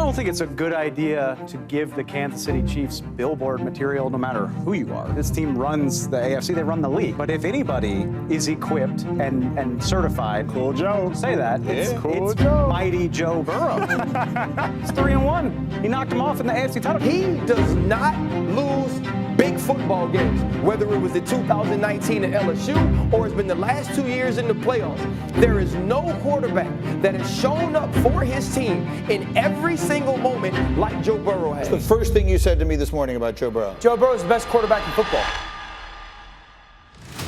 don't think it's a good idea to give the Kansas City Chiefs billboard material no matter who you are. This team runs the AFC, they run the league. But if anybody is equipped and certified, Cool Joe. say that, it's Joe. mighty Joe Burrow. It's 3-1. He knocked him off in the AFC title. He does not lose big football games, whether it was the 2019 at LSU or it's been the last 2 years in the playoffs. There is no quarterback that has shown up for his team in every single moment like Joe Burrow has. The first thing you said to me this morning about Joe Burrow. Joe Burrow is the best quarterback in football.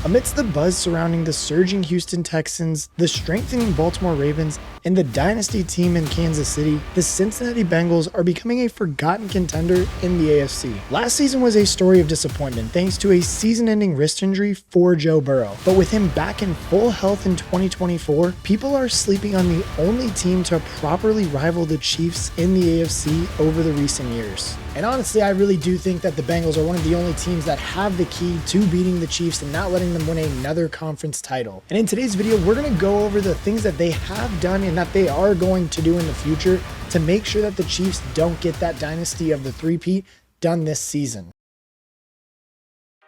Amidst the buzz surrounding the surging Houston Texans, the strengthening Baltimore Ravens, and the dynasty team in Kansas City, the Cincinnati Bengals are becoming a forgotten contender in the AFC. Last season was a story of disappointment thanks to a season-ending wrist injury for Joe Burrow. But with him back in full health in 2024, people are sleeping on the only team to properly rival the Chiefs in the AFC over the recent years. And honestly, I really do think that the Bengals are one of the only teams that have the key to beating the Chiefs and not letting them win another conference title. And in today's video, we're going to go over the things that they have done and that they are going to do in the future to make sure that the Chiefs don't get that dynasty of the three-peat done this season.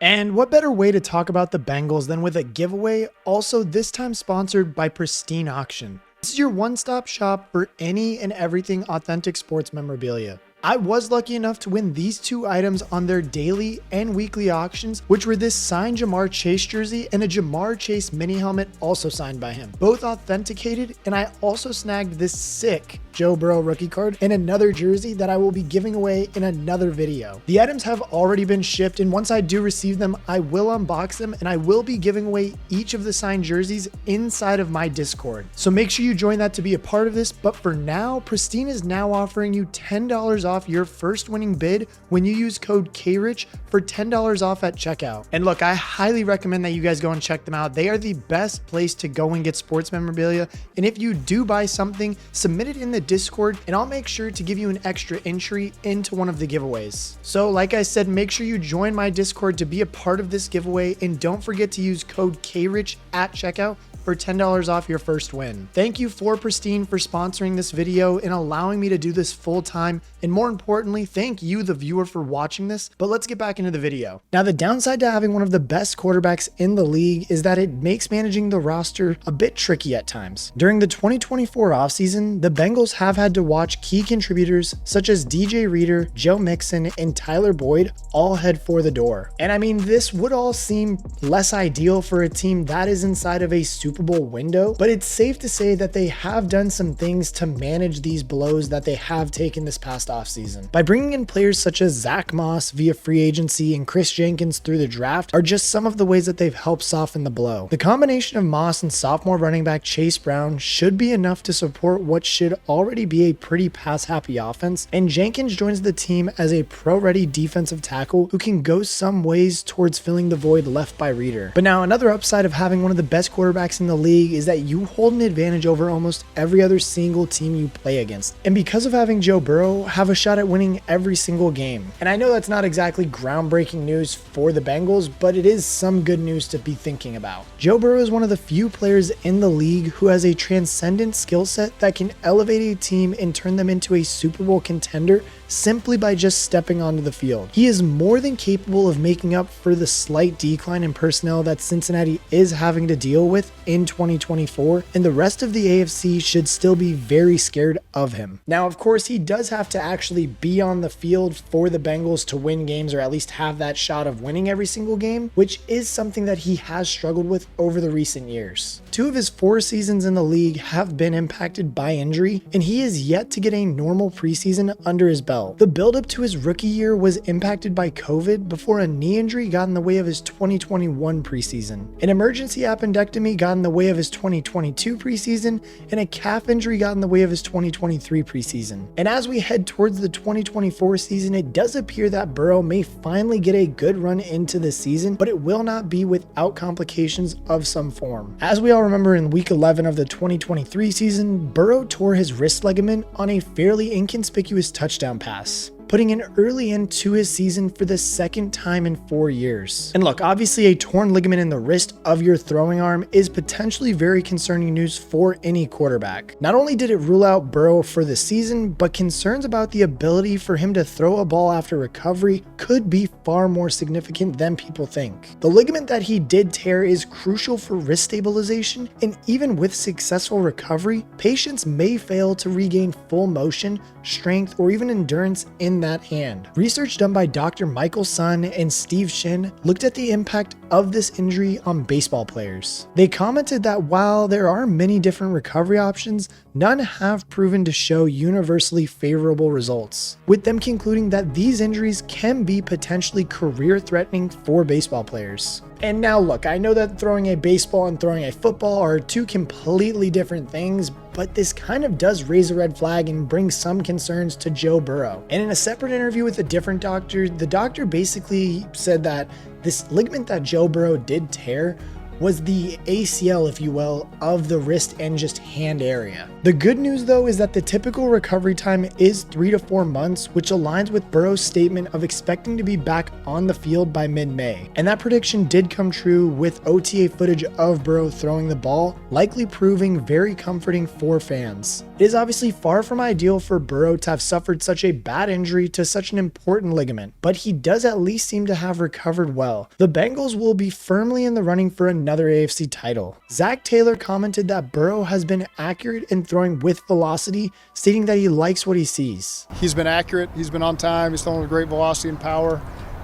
And what better way to talk about the Bengals than with a giveaway, also this time sponsored by Pristine Auction. This is your one-stop shop for any and everything authentic sports memorabilia. I was lucky enough to win these two items on their daily and weekly auctions, which were this signed Jamar Chase jersey and a Jamar Chase mini helmet also signed by him, both authenticated, and I also snagged this sick Joe Burrow rookie card and another jersey that I will be giving away in another video. The items have already been shipped, and once I do receive them, I will unbox them and I will be giving away each of the signed jerseys inside of my Discord. So make sure you join that to be a part of this, but for now, Pristine is now offering you $10 off your first winning bid when you use code KRICH for $10 off at checkout. And look, I highly recommend that you guys go and check them out. They are the best place to go and get sports memorabilia. And if you do buy something, submit it in the Discord and I'll make sure to give you an extra entry into one of the giveaways. So like I said, make sure you join my Discord to be a part of this giveaway and don't forget to use code KRICH at checkout for $10 off your first win. Thank you for Pristine for sponsoring this video and allowing me to do this full time. And more importantly, thank you, the viewer, for watching this. But let's get back into the video. Now, the downside to having one of the best quarterbacks in the league is that it makes managing the roster a bit tricky at times. During the 2024 offseason, the Bengals have had to watch key contributors such as DJ Reader, Joe Mixon, and Tyler Boyd all head for the door. And I mean, this would all seem less ideal for a team that is inside of a Super Bowl window, but it's safe to say that they have done some things to manage these blows that they have taken this past offseason. By bringing in players such as Zach Moss via free agency and Chris Jenkins through the draft are just some of the ways that they've helped soften the blow. The combination of Moss and sophomore running back Chase Brown should be enough to support what should already be a pretty pass-happy offense, and Jenkins joins the team as a pro-ready defensive tackle who can go some ways towards filling the void left by Reader. But now, another upside of having one of the best quarterbacks in the league is that you hold an advantage over almost every other single team you play against. And because of having Joe Burrow, have a shot at winning every single game. And I know that's not exactly groundbreaking news for the Bengals, but it is some good news to be thinking about. Joe Burrow is one of the few players in the league who has a transcendent skill set that can elevate a team and turn them into a Super Bowl contender simply by just stepping onto the field. He is more than capable of making up for the slight decline in personnel that Cincinnati is having to deal with in 2024, and the rest of the AFC should still be very scared of him. Now, of course, he does have to actually be on the field for the Bengals to win games, or at least have that shot of winning every single game, which is something that he has struggled with over the recent years. 2 of his 4 seasons in the league have been impacted by injury, and he is yet to get a normal preseason under his belt. The buildup to his rookie year was impacted by COVID before a knee injury got in the way of his 2021 preseason. An emergency appendectomy got in the way of his 2022 preseason, and a calf injury got in the way of his 2023 preseason. And as we head towards the 2024 season, it does appear that Burrow may finally get a good run into the season, but it will not be without complications of some form. As we all remember, in week 11 of the 2023 season, Burrow tore his wrist ligament on a fairly inconspicuous touchdown pass. putting an early end to his season for the second time in 4 years. And look, obviously a torn ligament in the wrist of your throwing arm is potentially very concerning news for any quarterback. Not only did it rule out Burrow for the season, but concerns about the ability for him to throw a ball after recovery could be far more significant than people think. The ligament that he did tear is crucial for wrist stabilization, and even with successful recovery, patients may fail to regain full motion, strength, or even endurance in that hand. Research done by Dr. Michael Sun and Steve Shin looked at the impact of this injury on baseball players. They commented that while there are many different recovery options, none have proven to show universally favorable results, with them concluding that these injuries can be potentially career-threatening for baseball players. And now look, I know that throwing a baseball and throwing a football are two completely different things, but this kind of does raise a red flag and bring some concerns to Joe Burrow. And in a separate interview with a different doctor, the doctor basically said that this ligament that Joe Burrow did tear was the ACL, if you will, of the wrist and just hand area. The good news though is that the typical recovery time is 3 to 4 months, which aligns with Burrow's statement of expecting to be back on the field by mid-May. And that prediction did come true with OTA footage of Burrow throwing the ball, likely proving very comforting for fans. It is obviously far from ideal for Burrow to have suffered such a bad injury to such an important ligament, but he does at least seem to have recovered well. The Bengals will be firmly in the running for another AFC title. Zach Taylor commented that Burrow has been accurate in throwing with velocity, stating that he likes what he sees. He's been accurate, he's been on time, he's throwing with great velocity and power.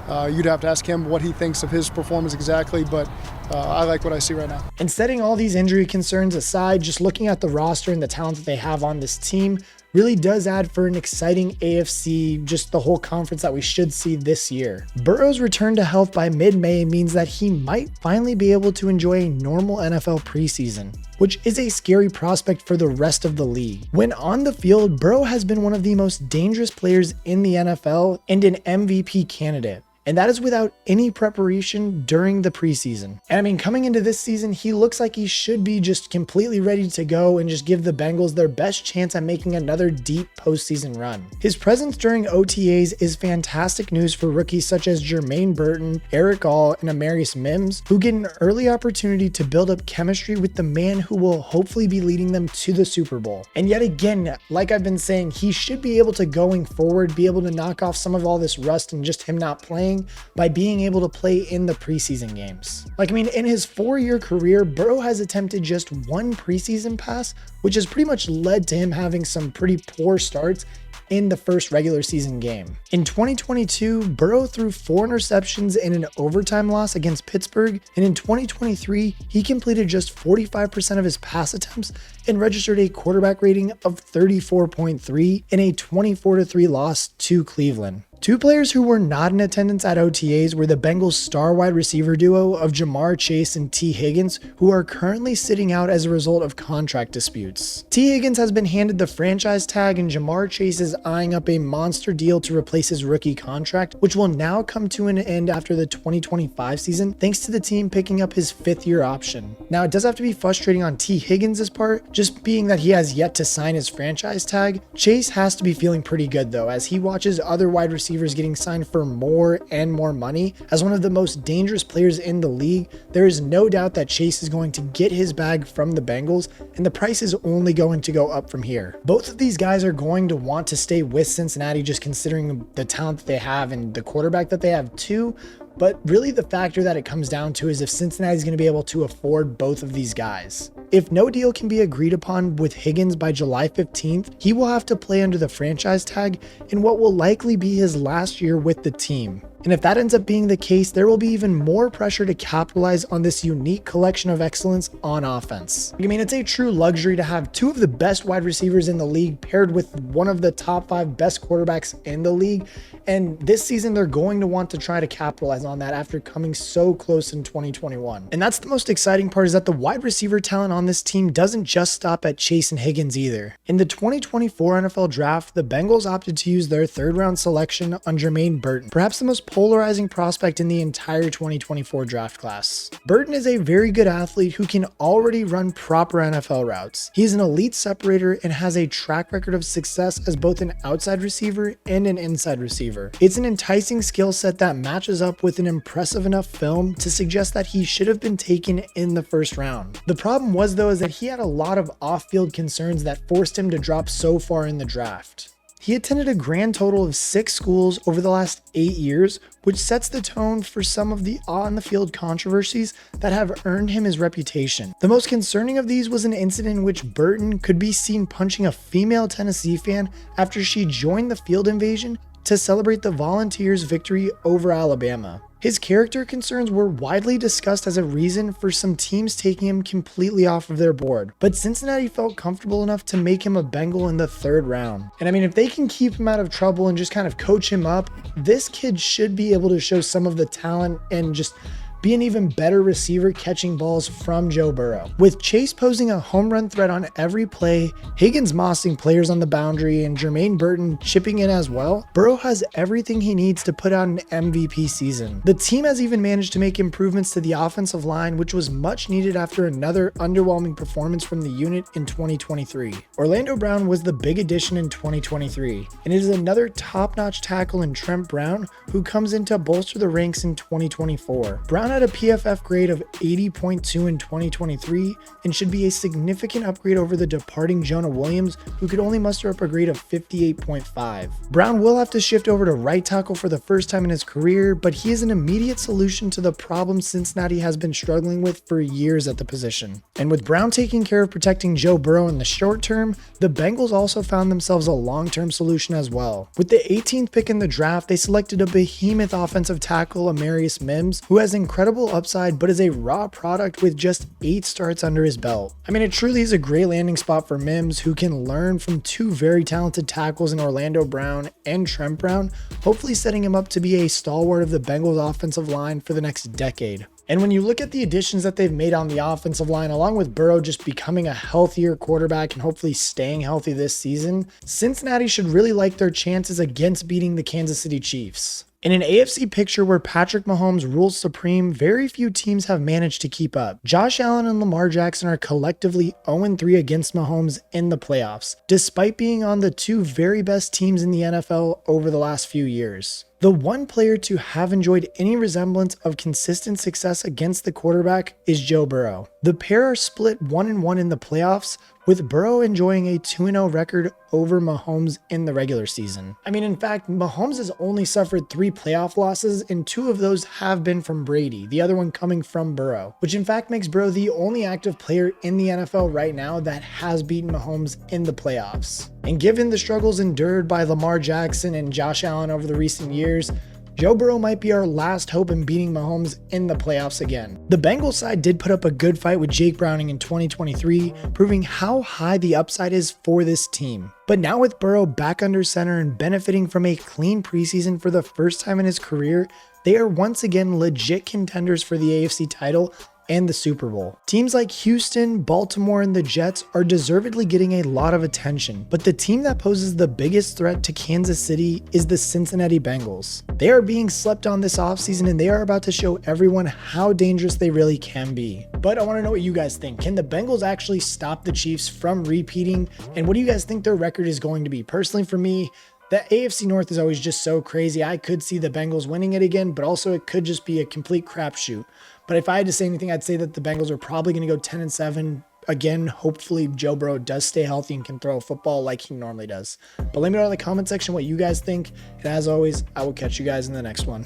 You'd have to ask him what he thinks of his performance exactly, but I like what I see right now. And setting all these injury concerns aside, just looking at the roster and the talent that they have on this team really does add for an exciting AFC, just the whole conference that we should see this year. Burrow's return to health by mid-May means that he might finally be able to enjoy a normal NFL preseason, which is a scary prospect for the rest of the league. When on the field, Burrow has been one of the most dangerous players in the NFL and an MVP candidate. And that is without any preparation during the preseason. And I mean, coming into this season, he looks like he should be just completely ready to go and just give the Bengals their best chance at making another deep postseason run. His presence during OTAs is fantastic news for rookies such as Jermaine Burton, Eric All, and Amarius Mims, who get an early opportunity to build up chemistry with the man who will hopefully be leading them to the Super Bowl. And yet again, like I've been saying, he should be able to, going forward, be able to knock off some of all this rust and just him not playing by being able to play in the preseason games. Like, I mean, in his 4-year career, Burrow has attempted just one preseason pass, which has pretty much led to him having some pretty poor starts in the first regular season game. In 2022, Burrow threw 4 interceptions in an overtime loss against Pittsburgh, and in 2023, he completed just 45% of his pass attempts and registered a quarterback rating of 34.3 in a 24-3 loss to Cleveland. Two players who were not in attendance at OTAs were the Bengals' star wide receiver duo of Jamar Chase and T. Higgins, who are currently sitting out as a result of contract disputes. T. Higgins has been handed the franchise tag, and Jamar Chase is eyeing up a monster deal to replace his rookie contract, which will now come to an end after the 2025 season, thanks to the team picking up his 5th-year option. Now, it does have to be frustrating on T. Higgins' part, just being that he has yet to sign his franchise tag. Chase has to be feeling pretty good, though, as he watches other wide receivers getting signed for more and more money. As one of the most dangerous players in the league, there is no doubt that Chase is going to get his bag from the Bengals, and the price is only going to go up from here. Both of these guys are going to want to stay with Cincinnati, just considering the talent that they have and the quarterback that they have too. But really the factor that it comes down to is if Cincinnati is going to be able to afford both of these guys. If no deal can be agreed upon with Higgins by July 15th, he will have to play under the franchise tag in what will likely be his last year with the team. And if that ends up being the case, there will be even more pressure to capitalize on this unique collection of excellence on offense. I mean, it's a true luxury to have 2 of the best wide receivers in the league paired with one of the top 5 best quarterbacks in the league. And this season, they're going to want to try to capitalize on that after coming so close in 2021. And that's the most exciting part, is that the wide receiver talent on this team doesn't just stop at Chase and Higgins either. In the 2024 NFL draft, the Bengals opted to use their 3rd round selection on Jermaine Burton, perhaps the most polarizing prospect in the entire 2024 draft class. Burton is a very good athlete who can already run proper NFL routes. He's an elite separator and has a track record of success as both an outside receiver and an inside receiver. It's an enticing skill set that matches up with an impressive enough film to suggest that he should have been taken in the first round. The problem was though is that he had a lot of off-field concerns that forced him to drop so far in the draft. He attended a grand total of 6 schools over the last 8 years, which sets the tone for some of the on-the-field controversies that have earned him his reputation. The most concerning of these was an incident in which Burton could be seen punching a female Tennessee fan after she joined the field invasion to celebrate the Volunteers' victory over Alabama. His character concerns were widely discussed as a reason for some teams taking him completely off of their board, but Cincinnati felt comfortable enough to make him a Bengal in the 3rd round. And I mean, if they can keep him out of trouble and just kind of coach him up, this kid should be able to show some of the talent and just be an even better receiver catching balls from Joe Burrow. With Chase posing a home run threat on every play, Higgins mossing players on the boundary, and Jermaine Burton chipping in as well, Burrow has everything he needs to put out an MVP season. The team has even managed to make improvements to the offensive line, which was much needed after another underwhelming performance from the unit in 2023. Orlando Brown was the big addition in 2023, and it is another top-notch tackle in Trent Brown who comes in to bolster the ranks in 2024. Brown had a PFF grade of 80.2 in 2023 and should be a significant upgrade over the departing Jonah Williams, who could only muster up a grade of 58.5. Brown will have to shift over to right tackle for the first time in his career, but he is an immediate solution to the problems Cincinnati has been struggling with for years at the position. And with Brown taking care of protecting Joe Burrow in the short term, the Bengals also found themselves a long-term solution as well. With the 18th pick in the draft, they selected a behemoth offensive tackle, Amarius Mims, who has incredible upside but is a raw product with just 8 starts under his belt. I mean, it truly is a great landing spot for Mims, who can learn from 2 very talented tackles in Orlando Brown and Trent Brown, hopefully setting him up to be a stalwart of the Bengals offensive line for the next decade. And when you look at the additions that they've made on the offensive line, along with Burrow just becoming a healthier quarterback and hopefully staying healthy this season, Cincinnati should really like their chances against beating the Kansas City Chiefs. In an AFC picture where Patrick Mahomes rules supreme, very few teams have managed to keep up. Josh Allen and Lamar Jackson are collectively 0-3 against Mahomes in the playoffs, despite being on the 2 very best teams in the NFL over the last few years. The one player to have enjoyed any resemblance of consistent success against the quarterback is Joe Burrow. The pair are split 1-1 in the playoffs, with Burrow enjoying a 2-0 record over Mahomes in the regular season. I mean, in fact, Mahomes has only suffered 3 playoff losses, and 2 of those have been from Brady, the other one coming from Burrow, which in fact makes Burrow the only active player in the NFL right now that has beaten Mahomes in the playoffs. And given the struggles endured by Lamar Jackson and Josh Allen over the recent years, Joe Burrow might be our last hope in beating Mahomes in the playoffs again. The Bengals side did put up a good fight with Jake Browning in 2023, proving how high the upside is for this team. But now with Burrow back under center and benefiting from a clean preseason for the first time in his career, they are once again legit contenders for the AFC title and the Super Bowl. Teams like Houston, Baltimore, and the Jets are deservedly getting a lot of attention, but the team that poses the biggest threat to Kansas City is the Cincinnati Bengals. They are being slept on this offseason, and they are about to show everyone how dangerous they really can be. But I want to know what you guys think. Can the Bengals actually stop the Chiefs from repeating? And what do you guys think their record is going to be? Personally, for me, the AFC North is always just so crazy. I could see the Bengals winning it again, but also it could just be a complete crapshoot. But if I had to say anything, I'd say that the Bengals are probably going to go 10-7. Again, hopefully Joe Burrow does stay healthy and can throw a football like he normally does. But let me know in the comment section what you guys think. And as always, I will catch you guys in the next one.